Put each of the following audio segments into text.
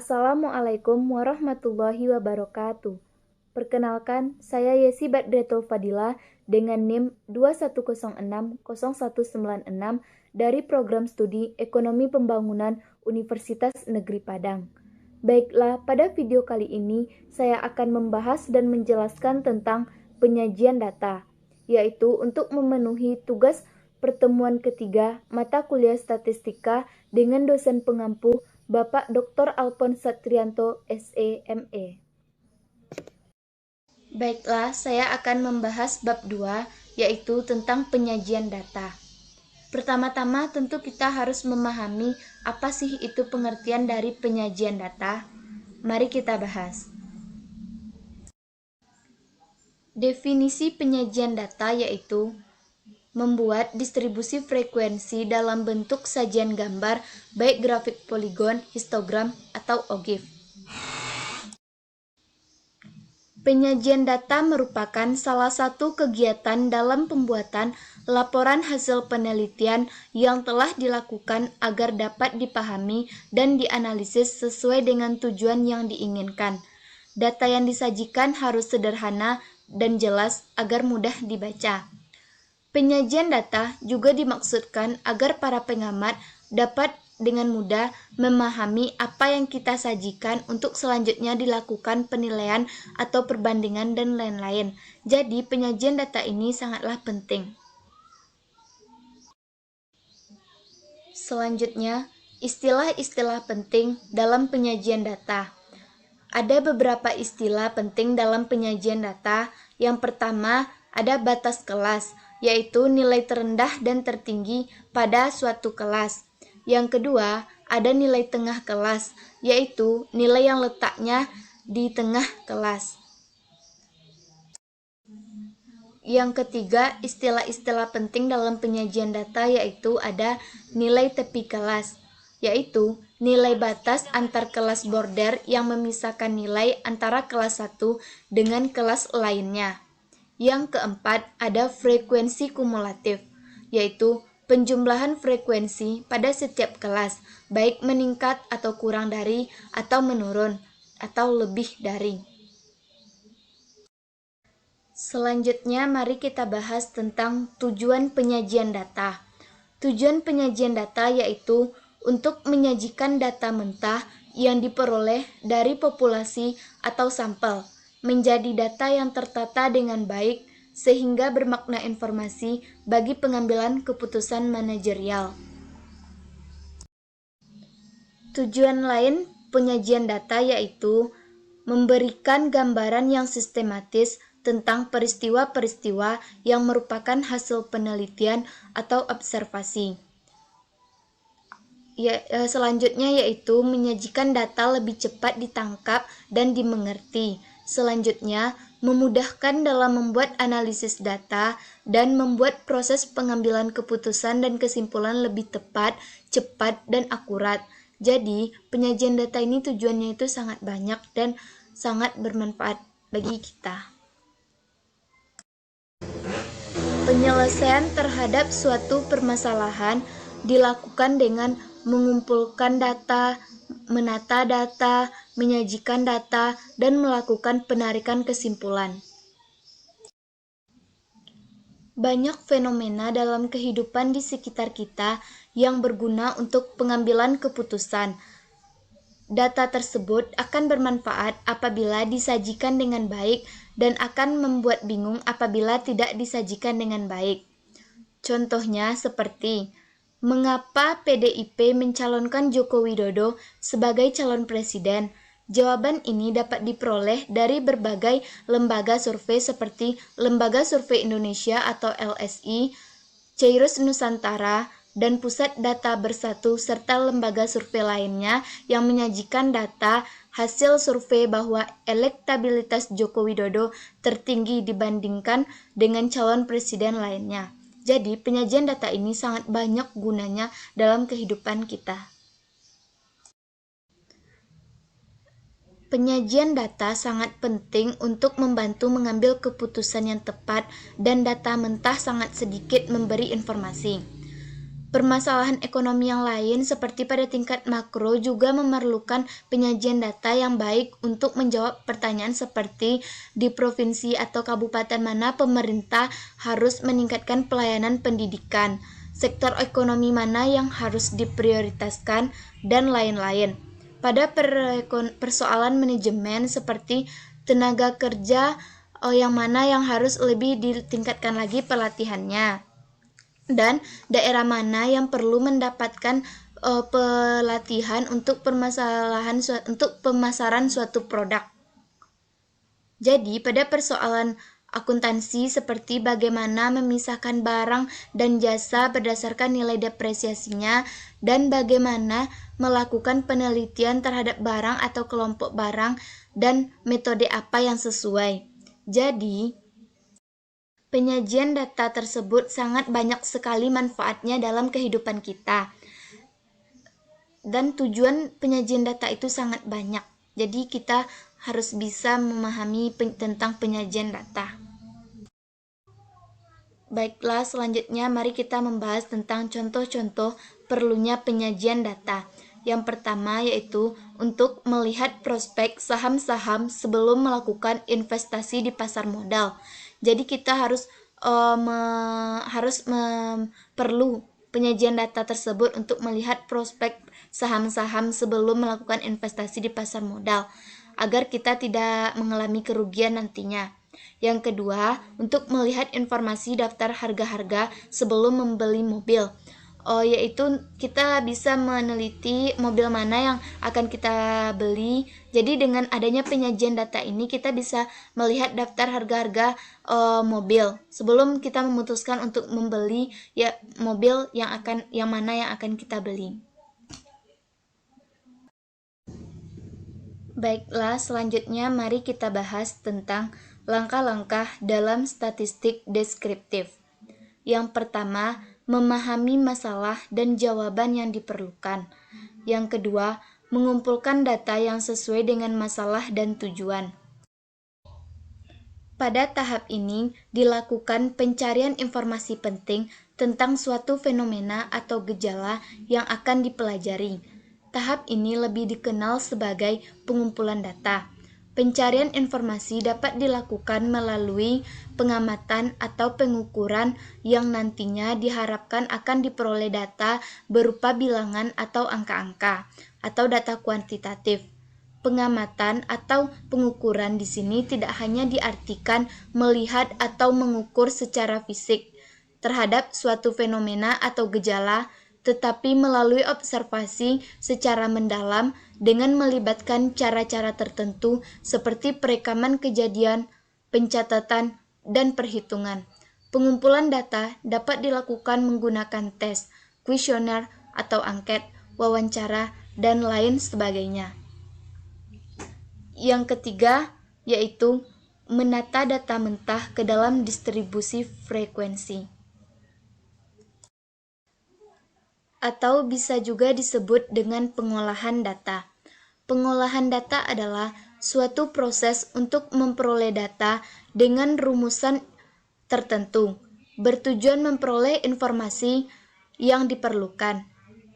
Assalamualaikum warahmatullahi wabarakatuh. Perkenalkan, saya Yesi Badriatul Fadilah dengan NIM 21060196 dari Program Studi Ekonomi Pembangunan Universitas Negeri Padang. Baiklah, pada video kali ini saya akan membahas dan menjelaskan tentang penyajian data, yaitu untuk memenuhi tugas pertemuan ketiga mata kuliah statistika dengan dosen pengampu Bapak Dr. Alphonse Satrianto, SE.ME. Baiklah, saya akan membahas bab 2, yaitu tentang penyajian data. Pertama-tama tentu kita harus memahami apa sih itu pengertian dari penyajian data. Mari kita bahas. Definisi penyajian data yaitu membuat distribusi frekuensi dalam bentuk sajian gambar, baik grafik poligon, histogram, atau OGIF. Penyajian data merupakan salah satu kegiatan dalam pembuatan laporan hasil penelitian yang telah dilakukan agar dapat dipahami dan dianalisis sesuai dengan tujuan yang diinginkan. Data yang disajikan harus sederhana dan jelas agar mudah dibaca. Penyajian data juga dimaksudkan agar para pengamat dapat dengan mudah memahami apa yang kita sajikan untuk selanjutnya dilakukan penilaian atau perbandingan dan lain-lain. Jadi, penyajian data ini sangatlah penting. Selanjutnya, istilah-istilah penting dalam penyajian data. Ada beberapa istilah penting dalam penyajian data. Yang pertama, ada batas kelas, yaitu nilai terendah dan tertinggi pada suatu kelas. Yang kedua, ada nilai tengah kelas, yaitu nilai yang letaknya di tengah kelas. Yang ketiga, istilah-istilah penting dalam penyajian data yaitu ada nilai tepi kelas, yaitu nilai batas antar kelas border yang memisahkan nilai antara kelas 1 dengan kelas lainnya. Yang keempat, ada frekuensi kumulatif, yaitu penjumlahan frekuensi pada setiap kelas, baik meningkat atau kurang dari, atau menurun, atau lebih dari. Selanjutnya, mari kita bahas tentang tujuan penyajian data. Tujuan penyajian data yaitu untuk menyajikan data mentah yang diperoleh dari populasi atau sampel, menjadi data yang tertata dengan baik sehingga bermakna informasi bagi pengambilan keputusan manajerial. Tujuan lain penyajian data yaitu memberikan gambaran yang sistematis tentang peristiwa-peristiwa yang merupakan hasil penelitian atau observasi. Selanjutnya yaitu menyajikan data lebih cepat ditangkap dan dimengerti. Selanjutnya, memudahkan dalam membuat analisis data dan membuat proses pengambilan keputusan dan kesimpulan lebih tepat, cepat, dan akurat. Jadi, penyajian data ini tujuannya itu sangat banyak dan sangat bermanfaat bagi kita. Penyelesaian terhadap suatu permasalahan dilakukan dengan mengumpulkan data, menata data, menyajikan data, dan melakukan penarikan kesimpulan. Banyak fenomena dalam kehidupan di sekitar kita yang berguna untuk pengambilan keputusan. Data tersebut akan bermanfaat apabila disajikan dengan baik dan akan membuat bingung apabila tidak disajikan dengan baik. Contohnya seperti mengapa PDIP mencalonkan Joko Widodo sebagai calon presiden? Jawaban ini dapat diperoleh dari berbagai lembaga survei seperti Lembaga Survei Indonesia atau LSI, Ceirus Nusantara, dan Pusat Data Bersatu serta lembaga survei lainnya yang menyajikan data hasil survei bahwa elektabilitas Joko Widodo tertinggi dibandingkan dengan calon presiden lainnya. Jadi, penyajian data ini sangat banyak gunanya dalam kehidupan kita. Penyajian data sangat penting untuk membantu mengambil keputusan yang tepat dan data mentah sangat sedikit memberi informasi. Permasalahan ekonomi yang lain seperti pada tingkat makro juga memerlukan penyajian data yang baik untuk menjawab pertanyaan seperti di provinsi atau kabupaten mana pemerintah harus meningkatkan pelayanan pendidikan, sektor ekonomi mana yang harus diprioritaskan, dan lain-lain. Pada persoalan manajemen seperti tenaga kerja yang mana yang harus lebih ditingkatkan lagi pelatihannya, dan daerah mana yang perlu mendapatkan pelatihan untuk pemasaran suatu produk. Jadi pada persoalan akuntansi seperti bagaimana memisahkan barang dan jasa berdasarkan nilai depresiasinya, dan bagaimana melakukan penelitian terhadap barang atau kelompok barang, dan metode apa yang sesuai. Jadi, penyajian data tersebut sangat banyak sekali manfaatnya dalam kehidupan kita. Dan tujuan penyajian data itu sangat banyak. Jadi kita harus bisa memahami tentang penyajian data. Baiklah, selanjutnya mari kita membahas tentang contoh-contoh perlunya penyajian data. Yang pertama yaitu untuk melihat prospek saham-saham sebelum melakukan investasi di pasar modal. Jadi kita perlu penyajian data tersebut untuk melihat prospek saham-saham sebelum melakukan investasi di pasar modal, agar kita tidak mengalami kerugian nantinya. Yang kedua, untuk melihat informasi daftar harga-harga sebelum membeli mobil. Yaitu kita bisa meneliti mobil mana yang akan kita beli. Jadi dengan adanya penyajian data ini kita bisa melihat daftar harga-harga mobil sebelum kita memutuskan untuk membeli mobil yang mana yang akan kita beli. Baiklah, selanjutnya mari kita bahas tentang langkah-langkah dalam statistik deskriptif. Yang pertama, memahami masalah dan jawaban yang diperlukan. Yang kedua, mengumpulkan data yang sesuai dengan masalah dan tujuan. Pada tahap ini, dilakukan pencarian informasi penting tentang suatu fenomena atau gejala yang akan dipelajari. Tahap ini lebih dikenal sebagai pengumpulan data. Pencarian informasi dapat dilakukan melalui pengamatan atau pengukuran yang nantinya diharapkan akan diperoleh data berupa bilangan atau angka-angka, atau data kuantitatif. Pengamatan atau pengukuran di sini tidak hanya diartikan melihat atau mengukur secara fisik terhadap suatu fenomena atau gejala, tetapi melalui observasi secara mendalam dengan melibatkan cara-cara tertentu seperti perekaman kejadian, pencatatan, dan perhitungan. Pengumpulan data dapat dilakukan menggunakan tes, kuesioner atau angket, wawancara, dan lain sebagainya. Yang ketiga yaitu menata data mentah ke dalam distribusi frekuensi, atau bisa juga disebut dengan pengolahan data. Pengolahan data adalah suatu proses untuk memperoleh data dengan rumusan tertentu, bertujuan memperoleh informasi yang diperlukan.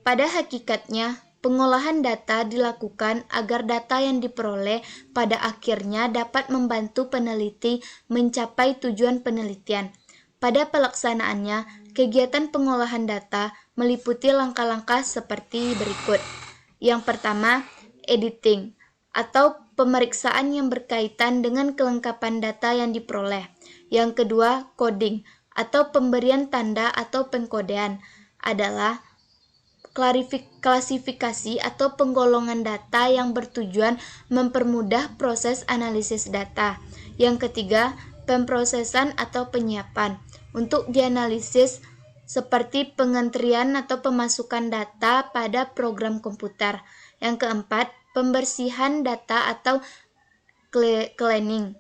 Pada hakikatnya, pengolahan data dilakukan agar data yang diperoleh pada akhirnya dapat membantu peneliti mencapai tujuan penelitian. Pada pelaksanaannya, kegiatan pengolahan data meliputi langkah-langkah seperti berikut. Yang pertama, editing atau pemeriksaan yang berkaitan dengan kelengkapan data yang diperoleh. Yang kedua, coding atau pemberian tanda atau pengkodean adalah klasifikasi atau penggolongan data yang bertujuan mempermudah proses analisis data. Yang ketiga, pemrosesan atau penyiapan untuk dianalisis seperti pengentrian atau pemasukan data pada program komputer. Yang keempat, pembersihan data atau cleaning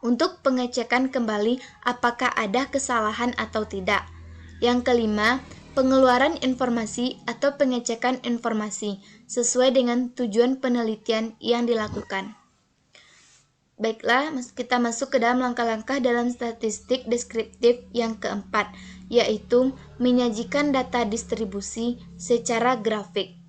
untuk pengecekan kembali apakah ada kesalahan atau tidak. Yang kelima, pengeluaran informasi atau pengecekan informasi sesuai dengan tujuan penelitian yang dilakukan. Baiklah, kita masuk ke dalam langkah-langkah dalam statistik deskriptif yang keempat, yaitu menyajikan data distribusi secara grafik.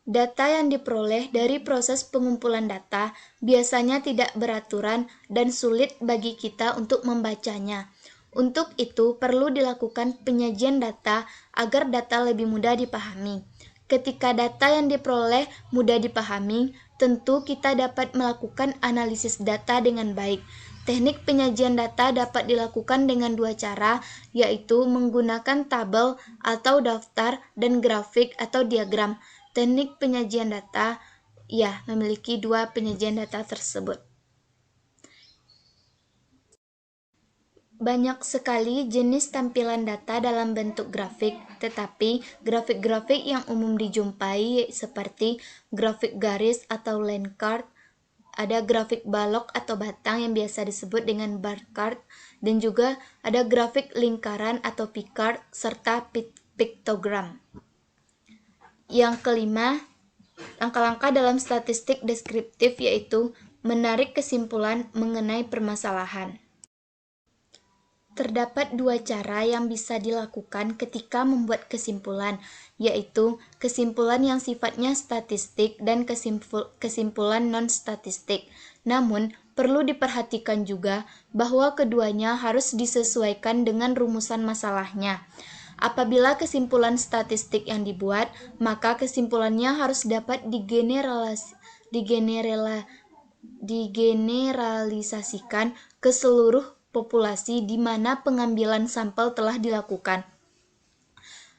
Data yang diperoleh dari proses pengumpulan data biasanya tidak beraturan dan sulit bagi kita untuk membacanya. Untuk itu, perlu dilakukan penyajian data agar data lebih mudah dipahami. Ketika data yang diperoleh mudah dipahami, tentu kita dapat melakukan analisis data dengan baik. Teknik penyajian data dapat dilakukan dengan dua cara, yaitu menggunakan tabel atau daftar dan grafik atau diagram. Teknik penyajian data, memiliki dua penyajian data tersebut. Banyak sekali jenis tampilan data dalam bentuk grafik, tetapi grafik-grafik yang umum dijumpai seperti grafik garis atau line chart, ada grafik balok atau batang yang biasa disebut dengan bar chart, dan juga ada grafik lingkaran atau pie chart, serta piktogram. Yang kelima, langkah-langkah dalam statistik deskriptif yaitu menarik kesimpulan mengenai permasalahan. Terdapat dua cara yang bisa dilakukan ketika membuat kesimpulan, yaitu kesimpulan yang sifatnya statistik dan kesimpulan non-statistik. Namun, perlu diperhatikan juga bahwa keduanya harus disesuaikan dengan rumusan masalahnya. Apabila kesimpulan statistik yang dibuat, maka kesimpulannya harus dapat digeneralisasikan ke seluruh populasi di mana pengambilan sampel telah dilakukan.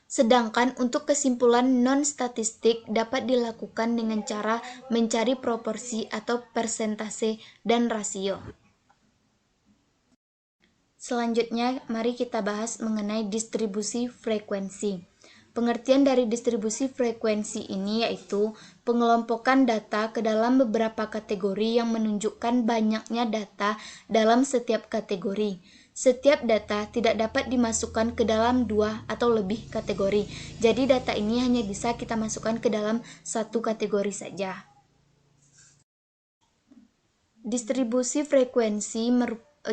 Sedangkan untuk kesimpulan non-statistik dapat dilakukan dengan cara mencari proporsi atau persentase dan rasio. Selanjutnya, mari kita bahas mengenai distribusi frekuensi. Pengertian dari distribusi frekuensi ini yaitu pengelompokan data ke dalam beberapa kategori yang menunjukkan banyaknya data dalam setiap kategori. Setiap data tidak dapat dimasukkan ke dalam dua atau lebih kategori. Jadi data ini hanya bisa kita masukkan ke dalam satu kategori saja. Distribusi frekuensi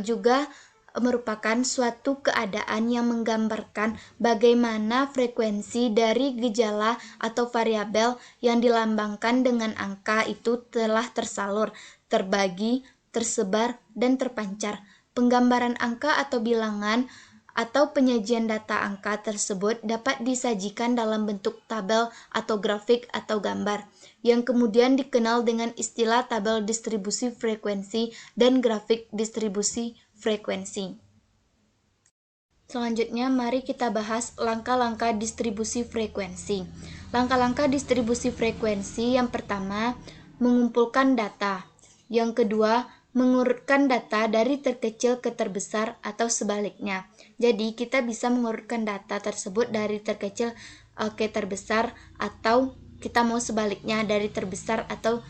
juga merupakan suatu keadaan yang menggambarkan bagaimana frekuensi dari gejala atau variabel yang dilambangkan dengan angka itu telah tersalur, terbagi, tersebar, dan terpancar. Penggambaran angka atau bilangan atau penyajian data angka tersebut dapat disajikan dalam bentuk tabel atau grafik atau gambar, yang kemudian dikenal dengan istilah tabel distribusi frekuensi dan grafik distribusi frekuensi. Selanjutnya, mari kita bahas langkah-langkah distribusi frekuensi. Langkah-langkah distribusi frekuensi yang pertama, mengumpulkan data. Yang kedua, mengurutkan data dari terkecil ke terbesar atau sebaliknya. Jadi, kita bisa mengurutkan data tersebut dari terkecil ke terbesar, atau kita mau sebaliknya dari terbesar atau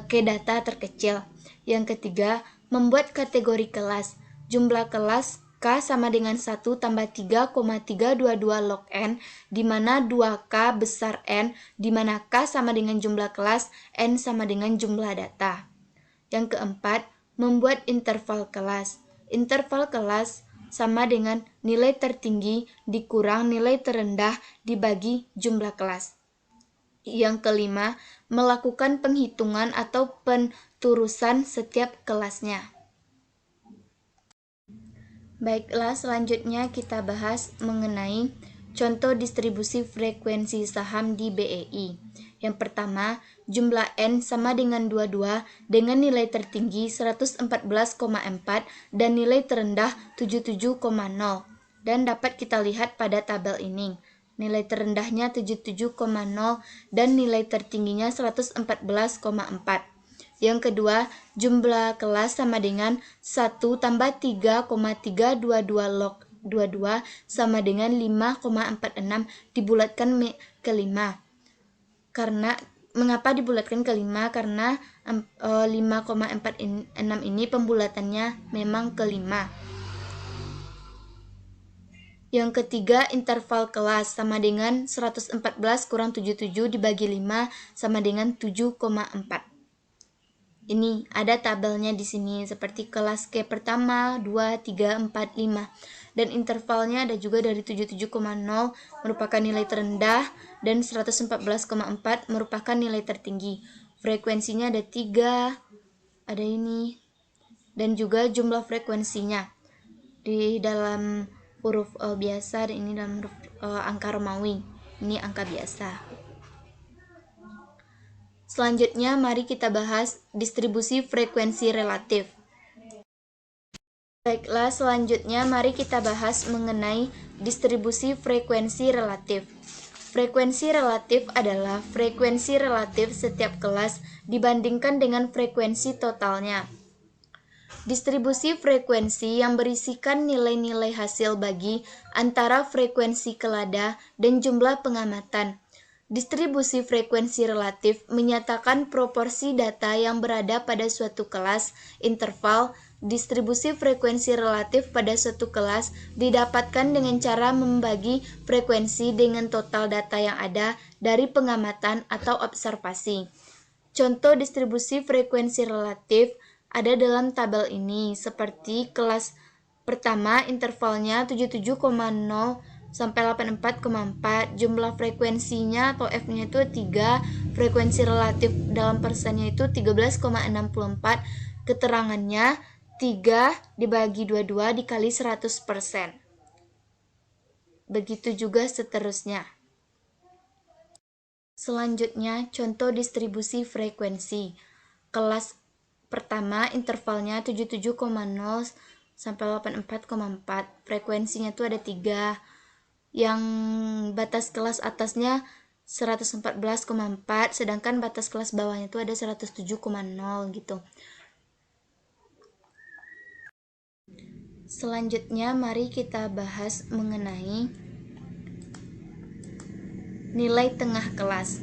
ke data terkecil. Yang ketiga, membuat kategori kelas. Jumlah kelas K sama dengan 1 tambah 3,322 log N, di mana 2K besar N, di mana K sama dengan jumlah kelas, N sama dengan jumlah data. Yang keempat, membuat interval kelas. Interval kelas sama dengan nilai tertinggi dikurang nilai terendah dibagi jumlah kelas. Yang kelima, melakukan penghitungan atau penturusan setiap kelasnya. Baiklah, selanjutnya kita bahas mengenai contoh distribusi frekuensi saham di BEI. Yang pertama, jumlah N sama dengan 22 dengan nilai tertinggi 114,4 dan nilai terendah 77,0. Dan dapat kita lihat pada tabel ini. Nilai terendahnya 77,0 dan nilai tertingginya 114,4. Yang kedua, jumlah kelas sama dengan 1 tambah 3,322 log 22 sama dengan 5,46 dibulatkan ke 5. Mengapa dibulatkan ke 5? Karena 5,46 ini pembulatannya memang ke 5. Yang ketiga, interval kelas sama dengan 114 kurang 77 dibagi 5 sama dengan 7,4. Ini ada tabelnya di sini seperti kelas K pertama, 2, 3, 4, 5. Dan intervalnya ada juga dari 77,0 merupakan nilai terendah dan 114,4 merupakan nilai tertinggi. Frekuensinya ada 3, ada ini. Dan juga jumlah frekuensinya di dalam huruf biasa dan ini dalam huruf angka Romawi. Ini angka biasa. Selanjutnya, mari kita bahas distribusi frekuensi relatif. Baiklah, selanjutnya mari kita bahas mengenai distribusi frekuensi relatif. Frekuensi relatif adalah frekuensi relatif setiap kelas dibandingkan dengan frekuensi totalnya. Distribusi frekuensi yang berisikan nilai-nilai hasil bagi antara frekuensi kelada dan jumlah pengamatan. Distribusi frekuensi relatif menyatakan proporsi data yang berada pada suatu kelas, interval. Distribusi frekuensi relatif pada suatu kelas didapatkan dengan cara membagi frekuensi dengan total data yang ada dari pengamatan atau observasi. Contoh distribusi frekuensi relatif ada dalam tabel ini, seperti kelas pertama intervalnya 77,0 sampai 84,4, jumlah frekuensinya atau F-nya itu 3, frekuensi relatif dalam persennya itu 13,64, keterangannya 3 dibagi 22 dikali 100%. Begitu juga seterusnya. Selanjutnya, contoh distribusi frekuensi. Kelas pertama intervalnya 77,0 sampai 84,4, frekuensinya itu ada 3. Yang batas kelas atasnya 114,4, sedangkan batas kelas bawahnya itu ada 107,0 gitu. Selanjutnya mari kita bahas mengenai nilai tengah kelas.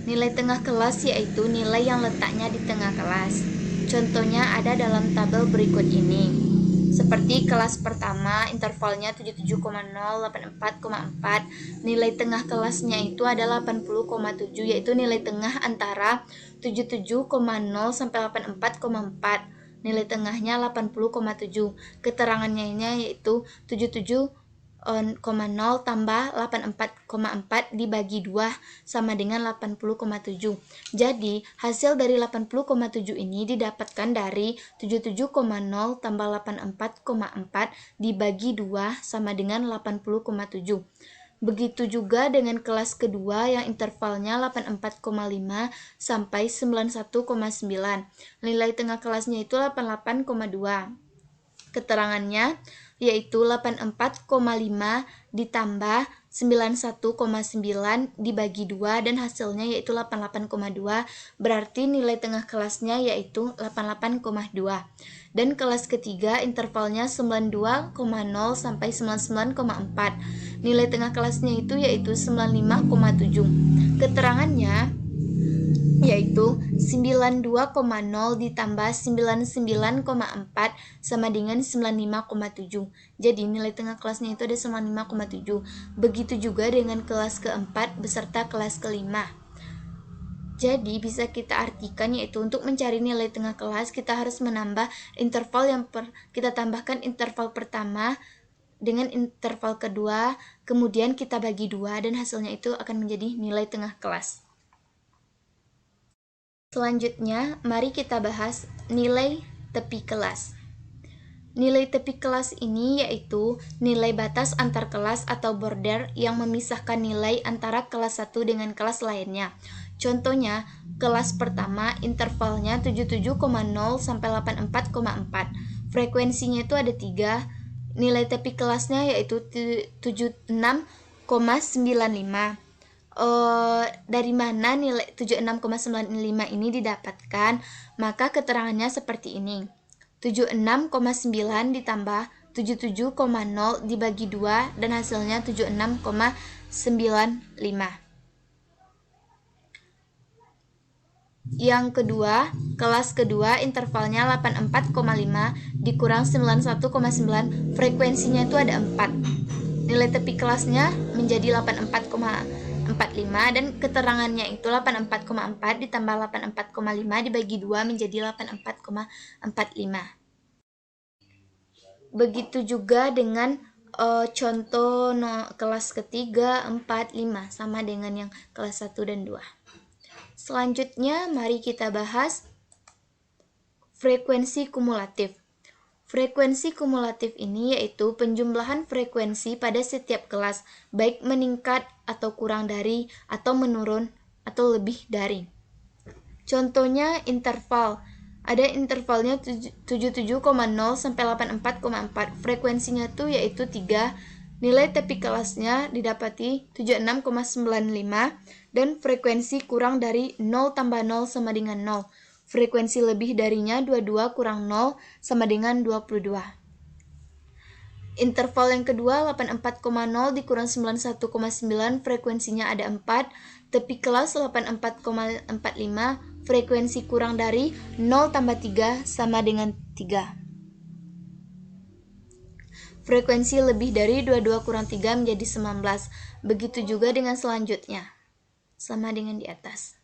Nilai tengah kelas yaitu nilai yang letaknya di tengah kelas. Contohnya ada dalam tabel berikut ini. Seperti kelas pertama, intervalnya 77,0, 84,4. Nilai tengah kelasnya itu adalah 80,7, yaitu nilai tengah antara 77,0 sampai 84,4. Nilai tengahnya 80,7. Keterangannya yaitu 77,0 tambah 84,4 dibagi 2 sama dengan 80,7. Jadi, hasil dari 80,7 ini didapatkan dari 77,0 tambah 84,4 dibagi 2 sama dengan 80,7. Begitu juga dengan kelas kedua yang intervalnya 84,5 sampai 91,9. Nilai tengah kelasnya itu 88,2. Keterangannya yaitu 84,5 ditambah 91,9 dibagi 2 dan hasilnya yaitu 88,2, berarti nilai tengah kelasnya yaitu 88,2. Dan kelas ketiga intervalnya 92,0 sampai 99,4. Nilai tengah kelasnya itu yaitu 95,7. Keterangannya yaitu 92,0 ditambah 99,4 sama dengan 95,7. Jadi nilai tengah kelasnya itu ada 95,7. Begitu juga dengan kelas keempat beserta kelas kelima. Jadi bisa kita artikan yaitu untuk mencari nilai tengah kelas kita harus menambah interval yang kita tambahkan interval pertama dengan interval kedua, kemudian kita bagi 2 dan hasilnya itu akan menjadi nilai tengah kelas. Selanjutnya, mari kita bahas nilai tepi kelas. Nilai tepi kelas ini yaitu nilai batas antar kelas atau border yang memisahkan nilai antara kelas 1 dengan kelas lainnya. Contohnya, kelas pertama intervalnya 77,0 sampai 84,4. Frekuensinya itu ada 3. Nilai tepi kelasnya yaitu 76,95. Dari mana nilai 76,95 ini didapatkan? Maka keterangannya seperti ini. 76,9 ditambah 77,0 dibagi 2 dan hasilnya 76,95. Yang kedua, kelas kedua intervalnya 84,5 dikurang 91,9, frekuensinya itu ada 4. Nilai tepi kelasnya menjadi 84,5 84,45 dan keterangannya itu 84,4 ditambah 84,5 dibagi 2 menjadi 84,45. Begitu juga dengan contoh kelas ketiga, 4, 5 sama dengan yang kelas 1 dan 2. Selanjutnya mari kita bahas frekuensi kumulatif. Frekuensi kumulatif ini yaitu penjumlahan frekuensi pada setiap kelas, baik meningkat atau kurang dari, atau menurun atau lebih dari. Contohnya interval. Ada intervalnya 77,0 sampai 84,4. Frekuensinya tuh yaitu 3. Nilai tepi kelasnya didapati 76,95 dan frekuensi kurang dari 0 tambah 0 sama dengan 0. Frekuensi lebih darinya 22 kurang 0 sama dengan 22. Interval yang kedua 84,0 dikurang 91,9, frekuensinya ada 4. Tepi kelas 84,45, frekuensi kurang dari 0 tambah 3 sama dengan 3. Frekuensi lebih dari 22 kurang 3 menjadi 19. Begitu juga dengan selanjutnya, sama dengan di atas.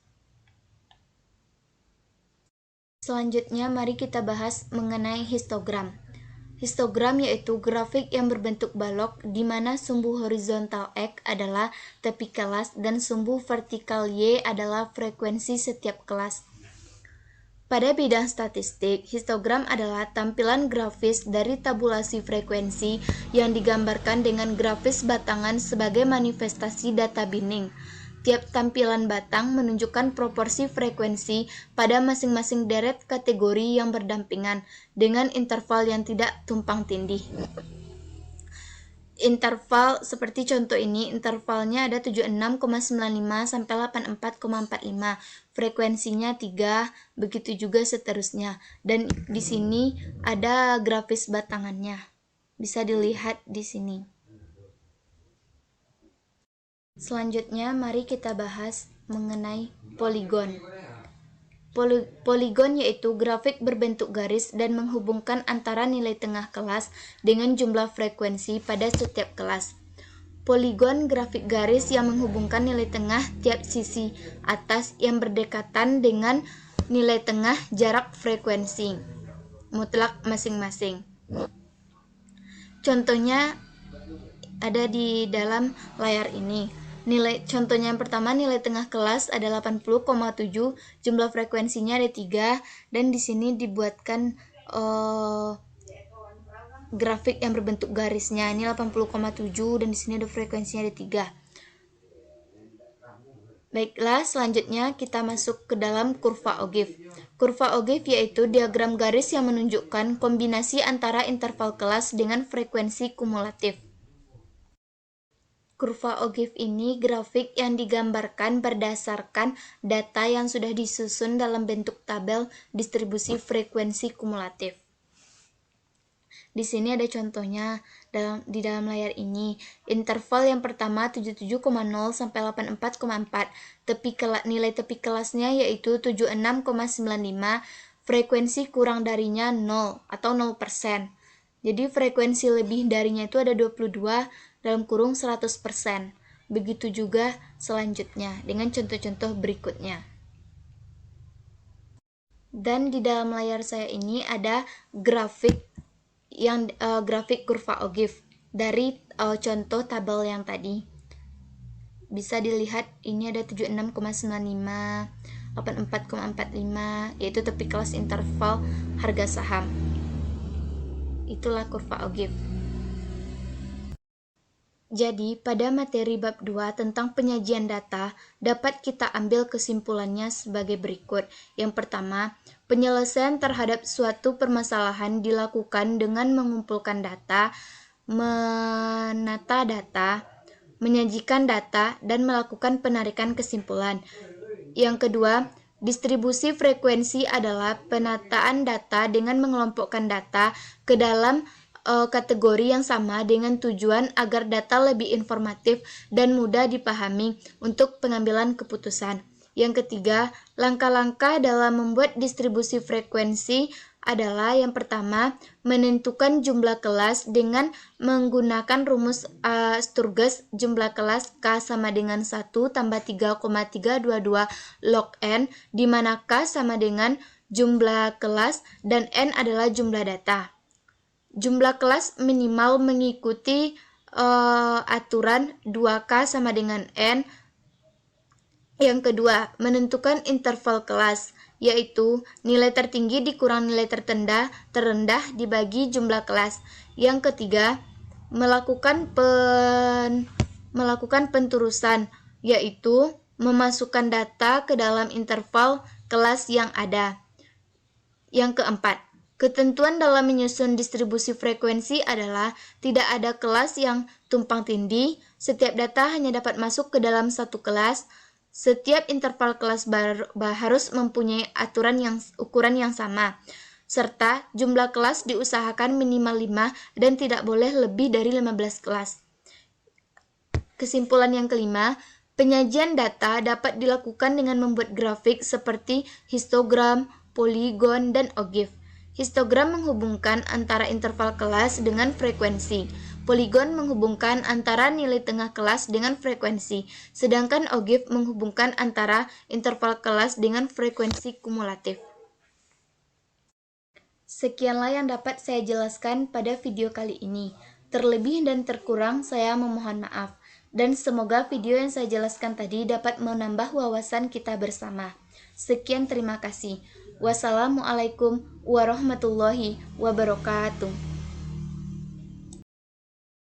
Selanjutnya mari kita bahas mengenai histogram. Histogram yaitu grafik yang berbentuk balok di mana sumbu horizontal X adalah tepi kelas dan sumbu vertikal Y adalah frekuensi setiap kelas. Pada bidang statistik, histogram adalah tampilan grafis dari tabulasi frekuensi yang digambarkan dengan grafis batangan sebagai manifestasi data binding. Tiap tampilan batang menunjukkan proporsi frekuensi pada masing-masing deret kategori yang berdampingan dengan interval yang tidak tumpang tindih. Interval seperti contoh ini, intervalnya ada 76,95 sampai 84,45. Frekuensinya 3, begitu juga seterusnya. Dan di sini ada grafis batangannya. Bisa dilihat di sini. Selanjutnya, mari kita bahas mengenai poligon. Poligon yaitu grafik berbentuk garis dan menghubungkan antara nilai tengah kelas dengan jumlah frekuensi pada setiap kelas. Poligon grafik garis yang menghubungkan nilai tengah tiap sisi atas yang berdekatan dengan nilai tengah jarak frekuensi mutlak masing-masing. Contohnya ada di dalam layar ini. Contohnya yang pertama, nilai tengah kelas ada 80,7, jumlah frekuensinya ada 3, dan di sini dibuatkan grafik yang berbentuk garisnya. Ini 80,7 dan di sini ada frekuensinya ada 3. Baiklah, selanjutnya kita masuk ke dalam kurva Ogive. Kurva Ogive yaitu diagram garis yang menunjukkan kombinasi antara interval kelas dengan frekuensi kumulatif. Kurva Ogive ini grafik yang digambarkan berdasarkan data yang sudah disusun dalam bentuk tabel distribusi frekuensi kumulatif. Di sini ada contohnya di dalam layar ini. Interval yang pertama 77,0 sampai 84,4. Nilai tepi kelasnya yaitu 76,95. Frekuensi kurang darinya 0 atau 0%. Jadi frekuensi lebih darinya itu ada 22 dalam kurung 100%. Begitu juga selanjutnya dengan contoh-contoh berikutnya. Dan di dalam layar saya ini ada grafik grafik kurva Ogive dari contoh tabel yang tadi. Bisa dilihat ini ada 76,95, 84,45 yaitu tepi kelas interval harga saham. Itulah kurva Ogive. Jadi, pada materi bab 2 tentang penyajian data, dapat kita ambil kesimpulannya sebagai berikut. Yang pertama, penyelesaian terhadap suatu permasalahan dilakukan dengan mengumpulkan data, menata data, menyajikan data, dan melakukan penarikan kesimpulan. Yang kedua, distribusi frekuensi adalah penataan data dengan mengelompokkan data ke dalam kategori yang sama dengan tujuan agar data lebih informatif dan mudah dipahami untuk pengambilan keputusan. Yang ketiga, langkah-langkah dalam membuat distribusi frekuensi adalah yang pertama, menentukan jumlah kelas dengan menggunakan rumus Sturges. Jumlah kelas K sama dengan 1 tambah 3,322 log N, di mana K sama dengan jumlah kelas dan N adalah jumlah data. Jumlah kelas minimal mengikuti aturan 2K sama dengan N. Yang kedua, menentukan interval kelas, yaitu nilai tertinggi dikurang nilai terendah dibagi jumlah kelas. Yang ketiga, melakukan penturusan, yaitu memasukkan data ke dalam interval kelas yang ada. Yang keempat, ketentuan dalam menyusun distribusi frekuensi adalah tidak ada kelas yang tumpang tindih, setiap data hanya dapat masuk ke dalam satu kelas. Setiap interval kelas harus mempunyai ukuran yang sama, serta jumlah kelas diusahakan minimal 5 dan tidak boleh lebih dari 15 kelas. Kesimpulan yang kelima, penyajian data dapat dilakukan dengan membuat grafik seperti histogram, poligon, dan ogive. Histogram menghubungkan antara interval kelas dengan frekuensi. Poligon menghubungkan antara nilai tengah kelas dengan frekuensi, sedangkan ogive menghubungkan antara interval kelas dengan frekuensi kumulatif. Sekianlah yang dapat saya jelaskan pada video kali ini. Terlebih dan terkurang saya memohon maaf. Dan semoga video yang saya jelaskan tadi dapat menambah wawasan kita bersama. Sekian, terima kasih. Wassalamualaikum warahmatullahi wabarakatuh.